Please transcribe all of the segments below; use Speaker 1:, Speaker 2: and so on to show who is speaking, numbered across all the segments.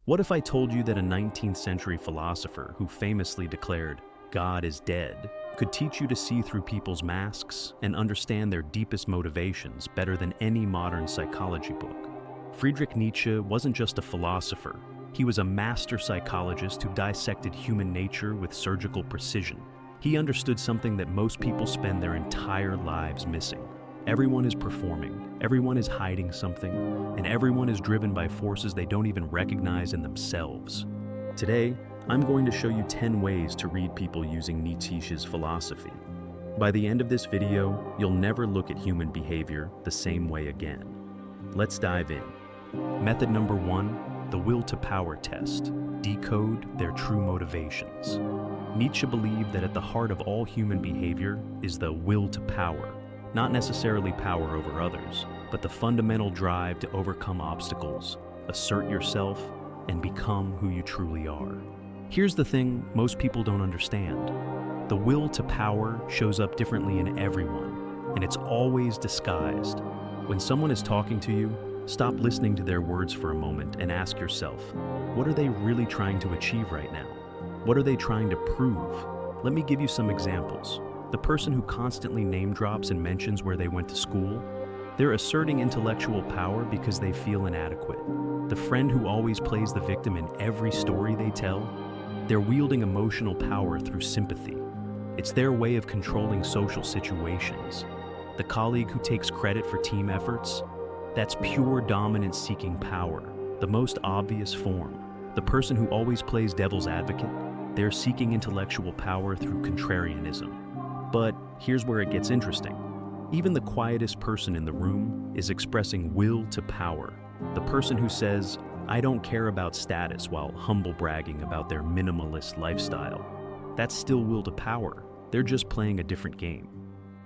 Speaker 1: What if I told you that a 19th century philosopher who famously declared, "God is dead," could teach you to see through people's masks and understand their deepest motivations better than any modern psychology book? Friedrich Nietzsche wasn't just a philosopher. He was a master psychologist who dissected human nature with surgical precision. He understood something that most people spend their entire lives missing. Everyone is performing, everyone is hiding something, and everyone is driven by forces they don't even recognize in themselves. Today, I'm going to show you 10 ways to read people using Nietzsche's philosophy. By the end of this video, you'll never look at human behavior the same way again. Let's dive in. Method number 1, the will to power test. Decode their true motivations. Nietzsche believed that at the heart of all human behavior is the will to power. Not necessarily power over others, but the fundamental drive to overcome obstacles, assert yourself, and become who you truly are. Here's the thing most people don't understand. The will to power shows up differently in everyone, and it's always disguised. When someone is talking to you, stop listening to their words for a moment and ask yourself, what are they really trying to achieve right now? What are they trying to prove? Let me give you some examples. The person who constantly name drops and mentions where they went to school, they're asserting intellectual power because they feel inadequate. The friend who always plays the victim in every story they tell, they're wielding emotional power through sympathy. It's their way of controlling social situations. The colleague who takes credit for team efforts, that's pure dominance seeking power, the most obvious form. The person who always plays devil's advocate, they're seeking intellectual power through contrarianism. But here's where it gets interesting. Even the quietest person in the room is expressing will to power. The person who says, "I don't care about status," while humble bragging about their minimalist lifestyle, that's still will to power. They're just playing a different game.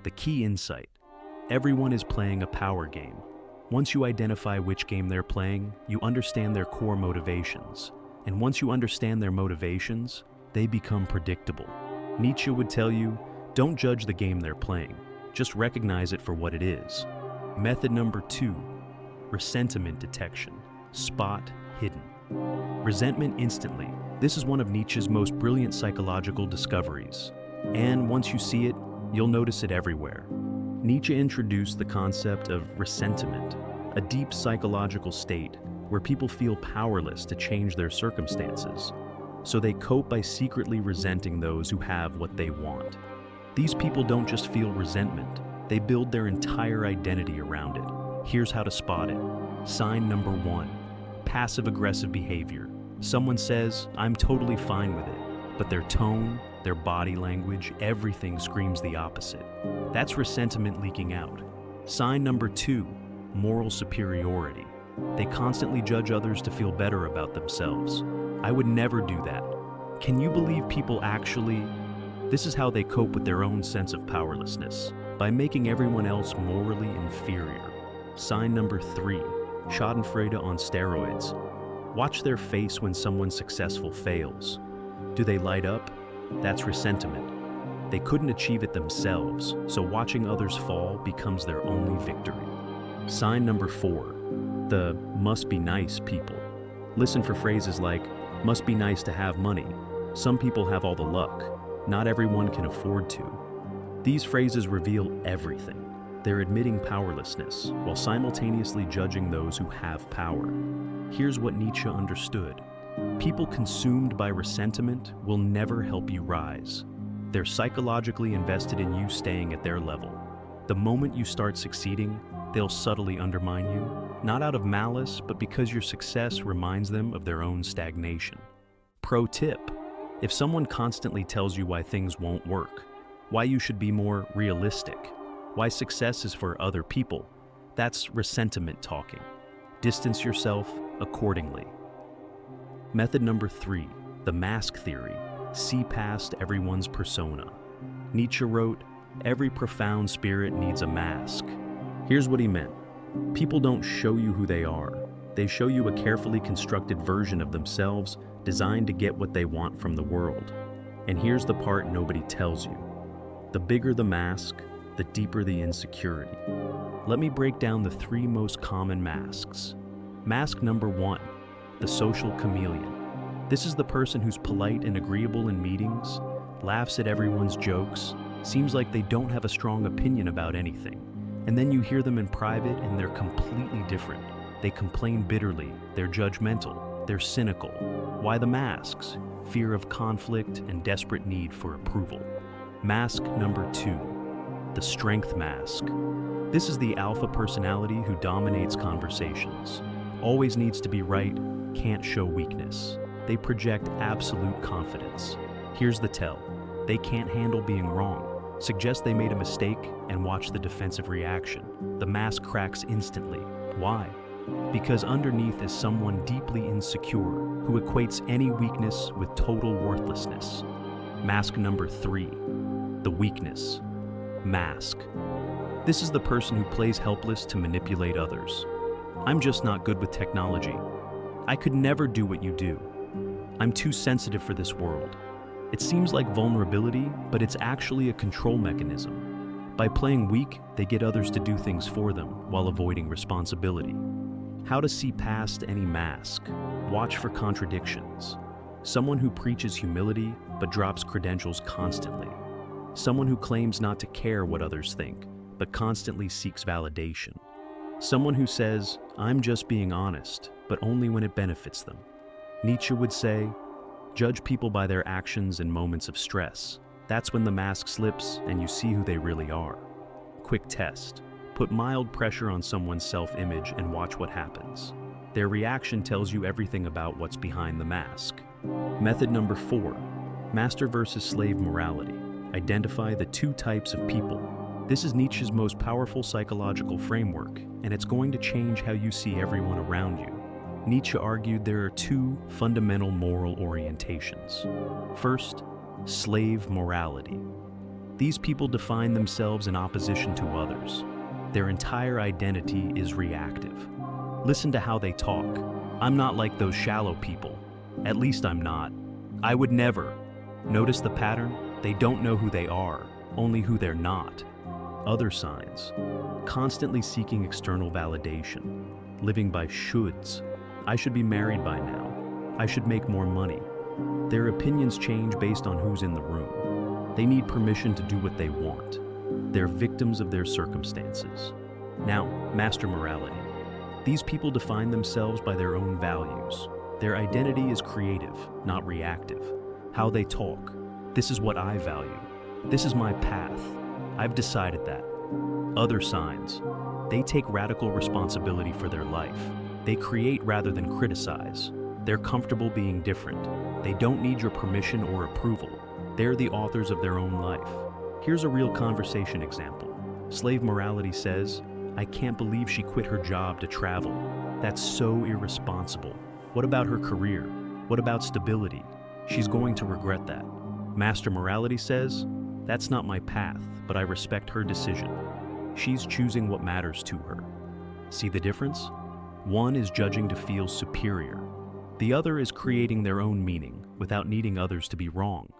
Speaker 1: The key insight: everyone is playing a power game. Once you identify which game they're playing, you understand their core motivations. And once you understand their motivations, they become predictable. Nietzsche would tell you, don't judge the game they're playing, just recognize it for what it is. Method number 2, resentment detection. Spot hidden. Resentment instantly. This is one of Nietzsche's most brilliant psychological discoveries. And once you see it, you'll notice it everywhere. Nietzsche introduced the concept of ressentiment, a deep psychological state where people feel powerless to change their circumstances. So they cope by secretly resenting those who have what they want. These people don't just feel resentment, they build their entire identity around it. Here's how to spot it. Sign number 1, passive-aggressive behavior. Someone says, "I'm totally fine with it," but their tone, their body language, everything screams the opposite. That's resentment leaking out. Sign number 2, moral superiority. They constantly judge others to feel better about themselves. I would never do that. Can you believe people actually... This is how they cope with their own sense of powerlessness, by making everyone else morally inferior. Sign number 3, schadenfreude on steroids. Watch their face when someone successful fails. Do they light up? That's resentment. They couldn't achieve it themselves, so watching others fall becomes their only victory. Sign number 4, the must be nice people. Listen for phrases like, must be nice to have money. Some people have all the luck. Not everyone can afford to. These phrases reveal everything. They're admitting powerlessness while simultaneously judging those who have power. Here's what Nietzsche understood. People consumed by resentment will never help you rise. They're psychologically invested in you staying at their level. The moment you start succeeding, they'll subtly undermine you, not out of malice, but because your success reminds them of their own stagnation. Pro tip: if someone constantly tells you why things won't work, why you should be more realistic, why success is for other people, that's resentment talking. Distance yourself accordingly. Method number 3, the mask theory. See past everyone's persona. Nietzsche wrote, "Every profound spirit needs a mask." Here's what he meant. People don't show you who they are. They show you a carefully constructed version of themselves designed to get what they want from the world. And here's the part nobody tells you. The bigger the mask, the deeper the insecurity. Let me break down the 3 most common masks. Mask number 1, the social chameleon. This is the person who's polite and agreeable in meetings, laughs at everyone's jokes, seems like they don't have a strong opinion about anything. And then you hear them in private and they're completely different. They complain bitterly, they're judgmental, they're cynical. Why the masks? Fear of conflict and desperate need for approval. Mask number 2, the strength mask. This is the alpha personality who dominates conversations. Always needs to be right, can't show weakness. They project absolute confidence. Here's the tell. They can't handle being wrong. Suggest they made a mistake and watch the defensive reaction. The mask cracks instantly. Why? Because underneath is someone deeply insecure who equates any weakness with total worthlessness. Mask number 3, the weakness mask. This is the person who plays helpless to manipulate others. I'm just not good with technology. I could never do what you do. I'm too sensitive for this world. It seems like vulnerability, but it's actually a control mechanism. By playing weak, they get others to do things for them while avoiding responsibility. How to see past any mask. Watch for contradictions. Someone who preaches humility but drops credentials constantly. Someone who claims not to care what others think, but constantly seeks validation. Someone who says, I'm just being honest, but only when it benefits them. Nietzsche would say, judge people by their actions in moments of stress. That's when the mask slips and you see who they really are. Quick test. Put mild pressure on someone's self-image and watch what happens. Their reaction tells you everything about what's behind the mask. Method number 4, master versus slave morality. Identify the 2 types of people. This is Nietzsche's most powerful psychological framework, and it's going to change how you see everyone around you. Nietzsche argued there are 2 fundamental moral orientations. First, slave morality. These people define themselves in opposition to others. Their entire identity is reactive. Listen to how they talk. I'm not like those shallow people. At least I'm not. I would never. Notice the pattern? They don't know who they are, only who they're not. Other signs. Constantly seeking external validation. Living by shoulds. I should be married by now. I should make more money. Their opinions change based on who's in the room. They need permission to do what they want. They're victims of their circumstances. Now, master morality. These people define themselves by their own values. Their identity is creative, not reactive. How they talk. This is what I value. This is my path. I've decided that. Other signs. They take radical responsibility for their life. They create rather than criticize. They're comfortable being different. They don't need your permission or approval. They're the authors of their own life. Here's a real conversation example. Slave morality says, I can't believe she quit her job to travel. That's so irresponsible. What about her career? What about stability? She's going to regret that. Master morality says, that's not my path, but I respect her decision. She's choosing what matters to her. See the difference? One is judging to feel superior. The other is creating their own meaning without needing others to be wrong.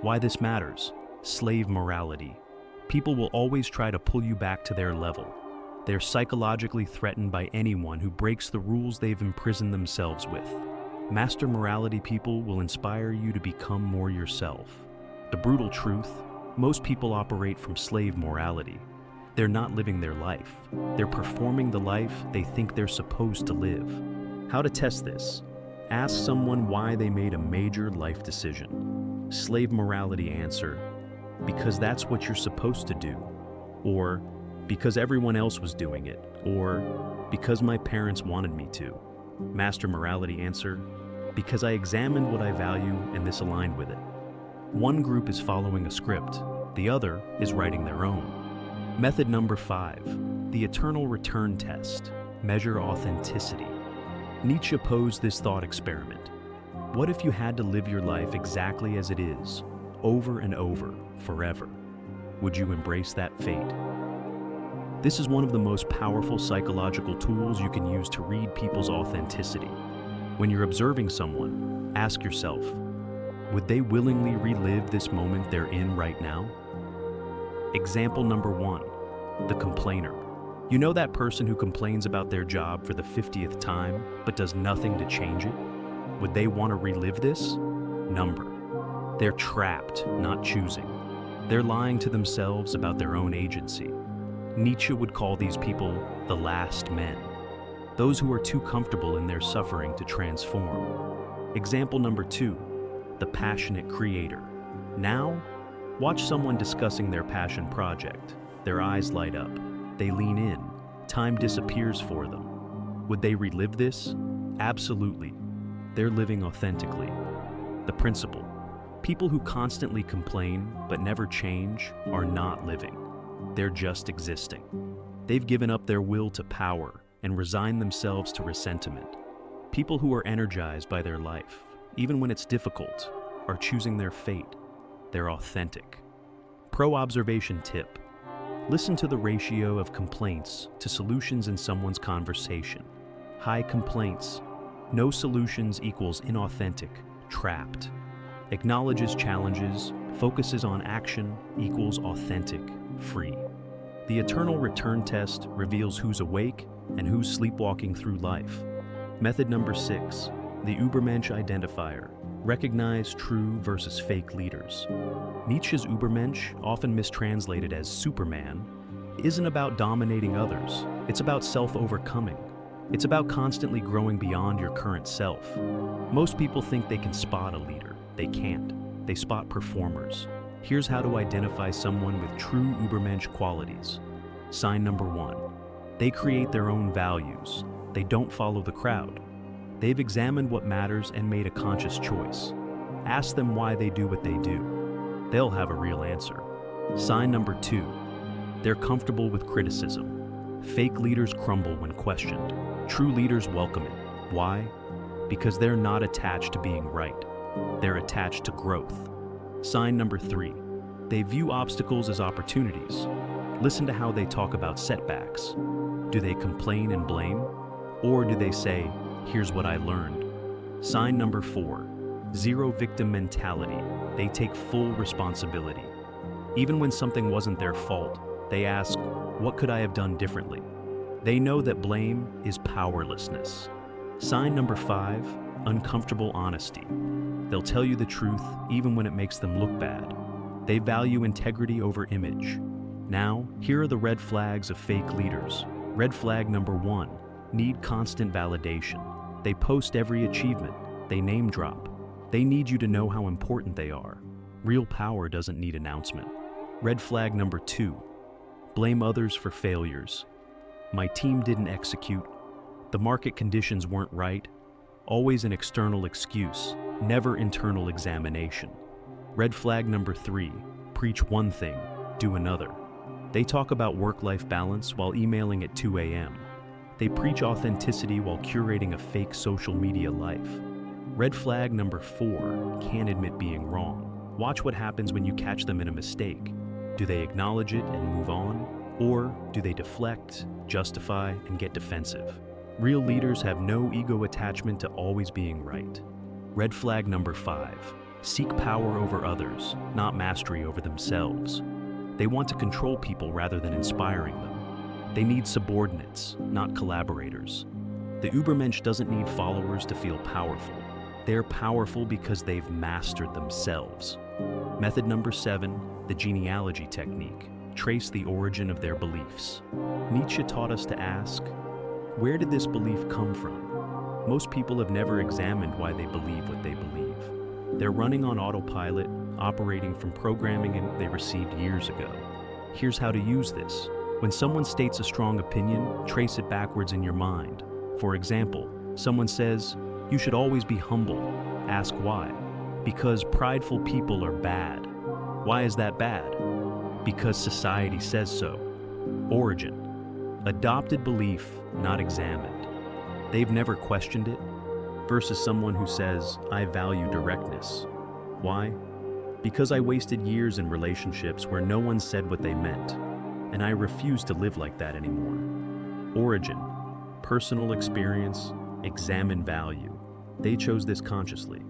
Speaker 1: Why this matters? Slave morality. People will always try to pull you back to their level. They're psychologically threatened by anyone who breaks the rules they've imprisoned themselves with. Master morality people will inspire you to become more yourself. The brutal truth, most people operate from slave morality. They're not living their life. They're performing the life they think they're supposed to live. How to test this? Ask someone why they made a major life decision. Slave morality answer, because that's what you're supposed to do. Or, because everyone else was doing it. Or, because my parents wanted me to. Master morality answer, because I examined what I value and this aligned with it. One group is following a script, the other is writing their own. Method number 5, the eternal return test. Measure authenticity. Nietzsche posed this thought experiment. What if you had to live your life exactly as it is, over and over, forever? Would you embrace that fate? This is one of the most powerful psychological tools you can use to read people's authenticity. When you're observing someone, ask yourself, would they willingly relive this moment they're in right now? Example number 1, the complainer. You know that person who complains about their job for the 50th time, but does nothing to change it? Would they want to relive this? Number. They're trapped, not choosing. They're lying to themselves about their own agency. Nietzsche would call these people the last men, those who are too comfortable in their suffering to transform. Example number 2, the passionate creator. Now, watch someone discussing their passion project. Their eyes light up. They lean in. Time disappears for them. Would they relive this? Absolutely. They're living authentically. The principle: people who constantly complain but never change are not living. They're just existing. They've given up their will to power and resigned themselves to resentment. People who are energized by their life, even when it's difficult, are choosing their fate. They're authentic. Pro-observation tip: listen to the ratio of complaints to solutions in someone's conversation. High complaints, no solutions equals inauthentic, trapped. Acknowledges challenges, focuses on action equals authentic, free. The eternal return test reveals who's awake and who's sleepwalking through life. Method number 6, the Übermensch identifier. Recognize true versus fake leaders. Nietzsche's Übermensch, often mistranslated as Superman, isn't about dominating others. It's about self-overcoming. It's about constantly growing beyond your current self. Most people think they can spot a leader. They can't. They spot performers. Here's how to identify someone with true Übermensch qualities. Sign number 1. They create their own values. They don't follow the crowd. They've examined what matters and made a conscious choice. Ask them why they do what they do. They'll have a real answer. Sign number 2. They're comfortable with criticism. Fake leaders crumble when questioned. True leaders welcome it. Why? Because they're not attached to being right. They're attached to growth. Sign number 3. They view obstacles as opportunities. Listen to how they talk about setbacks. Do they complain and blame? Or do they say, "Here's what I learned"? Sign number 4. Zero victim mentality. They take full responsibility. Even when something wasn't their fault, they ask, "What could I have done differently?" They know that blame is powerlessness. Sign number 5. Uncomfortable honesty. They'll tell you the truth even when it makes them look bad. They value integrity over image. Now, here are the red flags of fake leaders. Red flag number 1. Need constant validation. They post every achievement. They name drop. They need you to know how important they are. Real power doesn't need announcement. Red flag number 2. Blame others for failures. My team didn't execute. The market conditions weren't right. Always an external excuse, never internal examination. Red flag number 3. Preach one thing, do another. They talk about work-life balance while emailing at 2 a.m. They preach authenticity while curating a fake social media life. Red flag number 4. Can't admit being wrong. Watch what happens when you catch them in a mistake. Do they acknowledge it and move on? Or do they deflect, justify, and get defensive? Real leaders have no ego attachment to always being right. Red flag number 5. Seek power over others, not mastery over themselves. They want to control people rather than inspiring them. They need subordinates, not collaborators. The Übermensch doesn't need followers to feel powerful. They're powerful because they've mastered themselves. Method number 7, the genealogy technique. Trace the origin of their beliefs. Nietzsche taught us to ask, where did this belief come from? Most people have never examined why they believe what they believe. They're running on autopilot, operating from programming they received years ago. Here's how to use this. When someone states a strong opinion, trace it backwards in your mind. For example, someone says, "You should always be humble." Ask why. Because prideful people are bad. Why is that bad? Because society says so. Origin. Adopted belief, not examined. They've never questioned it. Versus someone who says, "I value directness." Why? Because I wasted years in relationships where no one said what they meant, and I refuse to live like that anymore. Origin. Personal experience, examine value. They chose this consciously.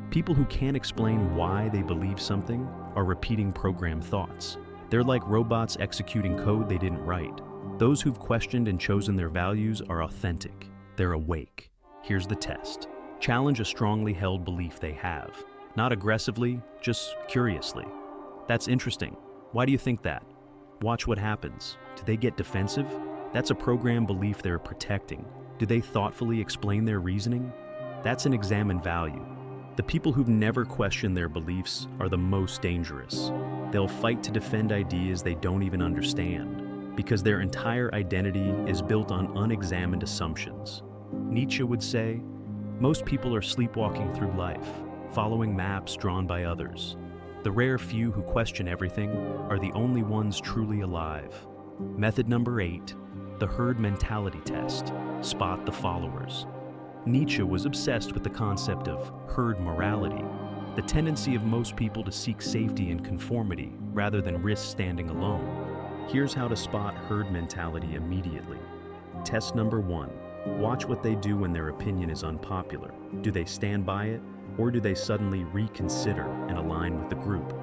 Speaker 1: People who can't explain why they believe something are repeating programmed thoughts. They're like robots executing code they didn't write. Those who've questioned and chosen their values are authentic. They're awake. Here's the test. Challenge a strongly held belief they have. Not aggressively, just curiously. That's interesting. Why do you think that? Watch what happens. Do they get defensive? That's a programmed belief they're protecting. Do they thoughtfully explain their reasoning? That's an examined value. The people who've never questioned their beliefs are the most dangerous. They'll fight to defend ideas they don't even understand, because their entire identity is built on unexamined assumptions. Nietzsche would say, most people are sleepwalking through life, following maps drawn by others. The rare few who question everything are the only ones truly alive. Method number 8, the herd mentality test. Spot the followers. Nietzsche was obsessed with the concept of herd morality, the tendency of most people to seek safety and conformity rather than risk standing alone. Here's how to spot herd mentality immediately. Test number 1. Watch what they do when their opinion is unpopular. Do they stand by it, or do they suddenly reconsider and align with the group?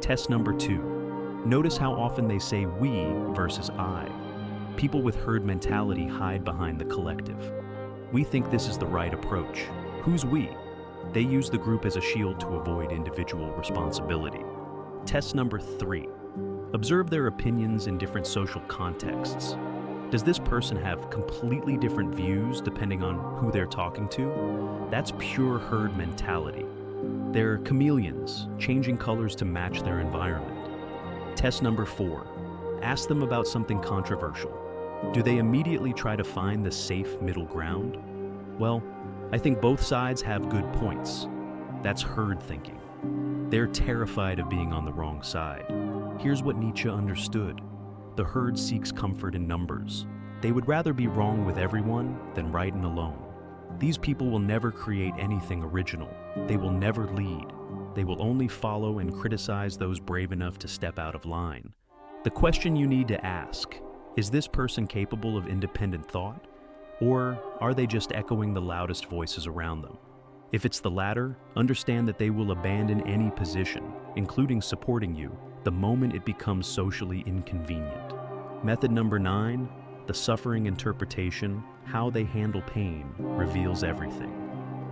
Speaker 1: Test number 2. Notice how often they say we versus I. People with herd mentality hide behind the collective. We think this is the right approach. Who's we? They use the group as a shield to avoid individual responsibility. Test number 3. Observe their opinions in different social contexts. Does this person have completely different views depending on who they're talking to? That's pure herd mentality. They're chameleons, changing colors to match their environment. Test number 4. Ask them about something controversial. Do they immediately try to find the safe middle ground? Well, I think both sides have good points. That's herd thinking. They're terrified of being on the wrong side. Here's what Nietzsche understood. The herd seeks comfort in numbers. They would rather be wrong with everyone than right and alone. These people will never create anything original. They will never lead. They will only follow and criticize those brave enough to step out of line. The question you need to ask, is this person capable of independent thought? Or are they just echoing the loudest voices around them? If it's the latter, understand that they will abandon any position, including supporting you, the moment it becomes socially inconvenient. Method number 9, the suffering interpretation, how they handle pain, reveals everything.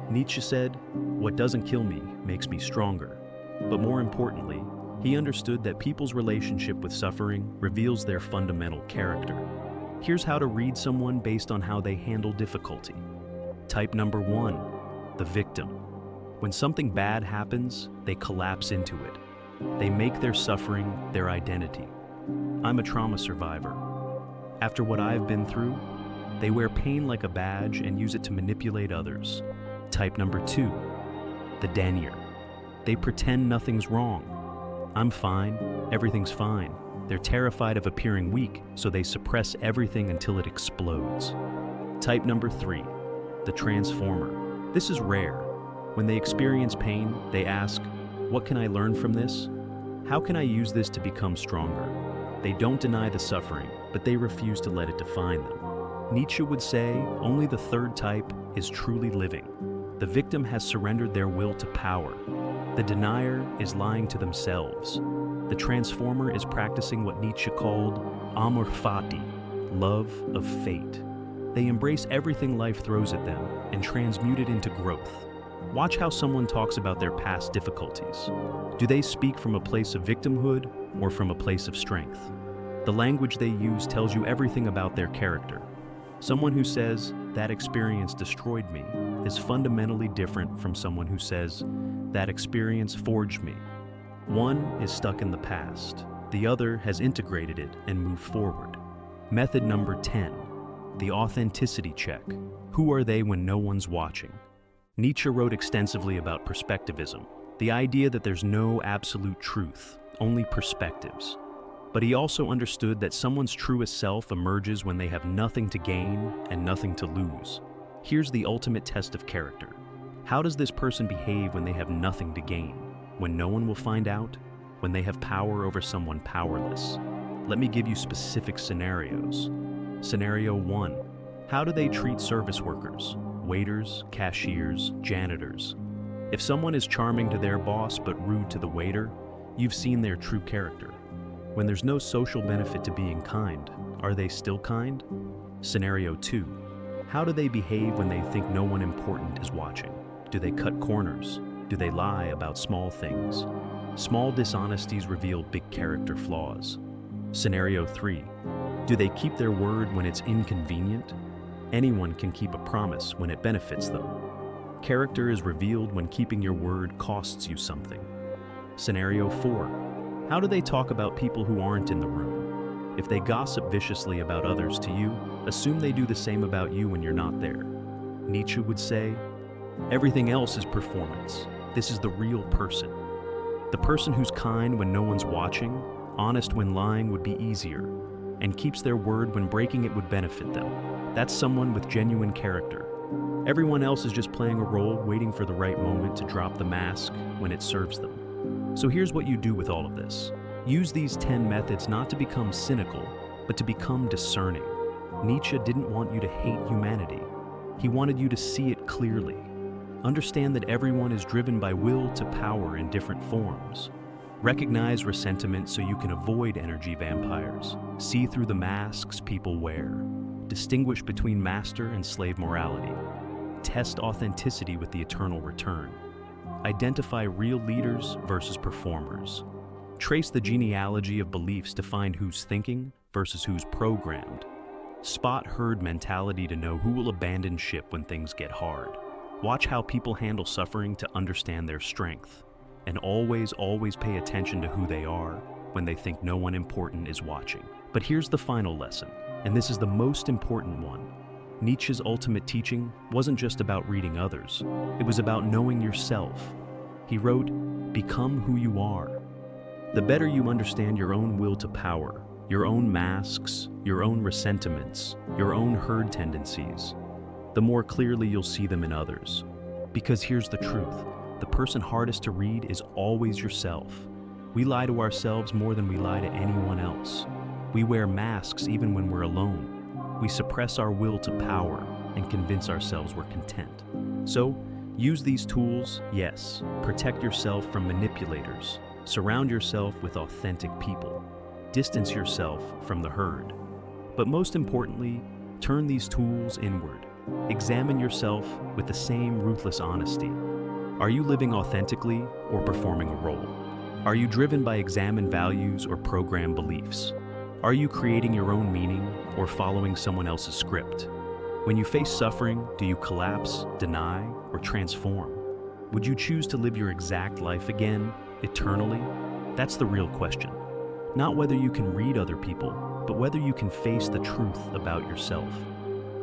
Speaker 1: Nietzsche said, "What doesn't kill me makes me stronger." But more importantly, he understood that people's relationship with suffering reveals their fundamental character. Here's how to read someone based on how they handle difficulty. Type number 1, the victim. When something bad happens, they collapse into it. They make their suffering their identity. I'm a trauma survivor. After what I've been through, they wear pain like a badge and use it to manipulate others. Type number 2, the denier. They pretend nothing's wrong. I'm fine, everything's fine. They're terrified of appearing weak, so they suppress everything until it explodes. Type number 3, the transformer. This is rare. When they experience pain, they ask, what can I learn from this? How can I use this to become stronger? They don't deny the suffering, but they refuse to let it define them. Nietzsche would say only the third type is truly living. The victim has surrendered their will to power. The denier is lying to themselves. The transformer is practicing what Nietzsche called amor fati, love of fate. They embrace everything life throws at them and transmute it into growth. Watch how someone talks about their past difficulties. Do they speak from a place of victimhood or from a place of strength? The language they use tells you everything about their character. Someone who says, that experience destroyed me, is fundamentally different from someone who says, that experience forged me. One is stuck in the past. The other has integrated it and moved forward. Method number 10, the authenticity check. Who are they when no one's watching? Nietzsche wrote extensively about perspectivism, the idea that there's no absolute truth, only perspectives. But he also understood that someone's truest self emerges when they have nothing to gain and nothing to lose. Here's the ultimate test of character. How does this person behave when they have nothing to gain? When no one will find out? When they have power over someone powerless? Let me give you specific scenarios. Scenario 1. How do they treat service workers? Waiters, cashiers, janitors. If someone is charming to their boss but rude to the waiter, you've seen their true character. When there's no social benefit to being kind, Are they still kind? Scenario 2. How do they behave when they think no one important is watching? Do they cut corners? Do they lie about small things? Small dishonesties reveal big character flaws. Scenario 3. Do they keep their word when it's inconvenient? Anyone can keep a promise when it benefits them. Character is revealed when keeping your word costs you something. Scenario 4. How do they talk about people who aren't in the room? If they gossip viciously about others to you, assume they do the same about you when you're not there. Nietzsche would say, "Everything else is performance. This is the real person." The person who's kind when no one's watching, honest when lying would be easier, and keeps their word when breaking it would benefit them. That's someone with genuine character. Everyone else is just playing a role, waiting for the right moment to drop the mask when it serves them. So here's what you do with all of this. Use these 10 methods not to become cynical, but to become discerning. Nietzsche didn't want you to hate humanity. He wanted you to see it clearly. Understand that everyone is driven by will to power in different forms. Recognize resentment so you can avoid energy vampires. See through the masks people wear. Distinguish between master and slave morality. Test authenticity with the eternal return. Identify real leaders versus performers. Trace the genealogy of beliefs to find who's thinking versus who's programmed. Spot herd mentality to know who will abandon ship when things get hard. Watch how people handle suffering to understand their strength. And always pay attention to who they are when they think no one important is watching. But here's the final lesson, and this is the most important one. Nietzsche's ultimate teaching wasn't just about reading others. It was about knowing yourself. He wrote, "Become who you are." The better you understand your own will to power, your own masks, your own ressentiments, your own herd tendencies, the more clearly you'll see them in others. Because here's the truth. The person hardest to read is always yourself. We lie to ourselves more than we lie to anyone else. We wear masks even when we're alone. We suppress our will to power and convince ourselves we're content. So, use these tools, yes. Protect yourself from manipulators. Surround yourself with authentic people. Distance yourself from the herd. But most importantly, turn these tools inward. Examine yourself with the same ruthless honesty. Are you living authentically or performing a role? Are you driven by examined values or programmed beliefs? Are you creating your own meaning or following someone else's script? When you face suffering, do you collapse, deny, or transform? Would you choose to live your exact life again, eternally? That's the real question. Not whether you can read other people, but whether you can face the truth about yourself.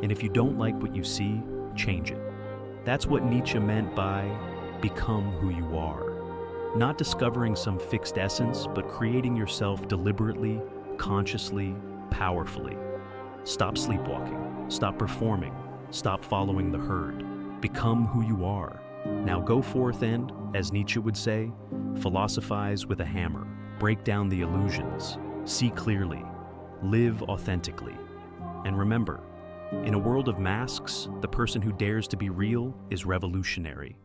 Speaker 1: And if you don't like what you see, change it. That's what Nietzsche meant by become who you are. Not discovering some fixed essence, but creating yourself deliberately, consciously, powerfully. Stop sleepwalking. Stop performing. Stop following the herd. Become who you are. Now go forth and, as Nietzsche would say, philosophize with a hammer. Break down the illusions. See clearly. Live authentically. And remember, in a world of masks, the person who dares to be real is revolutionary.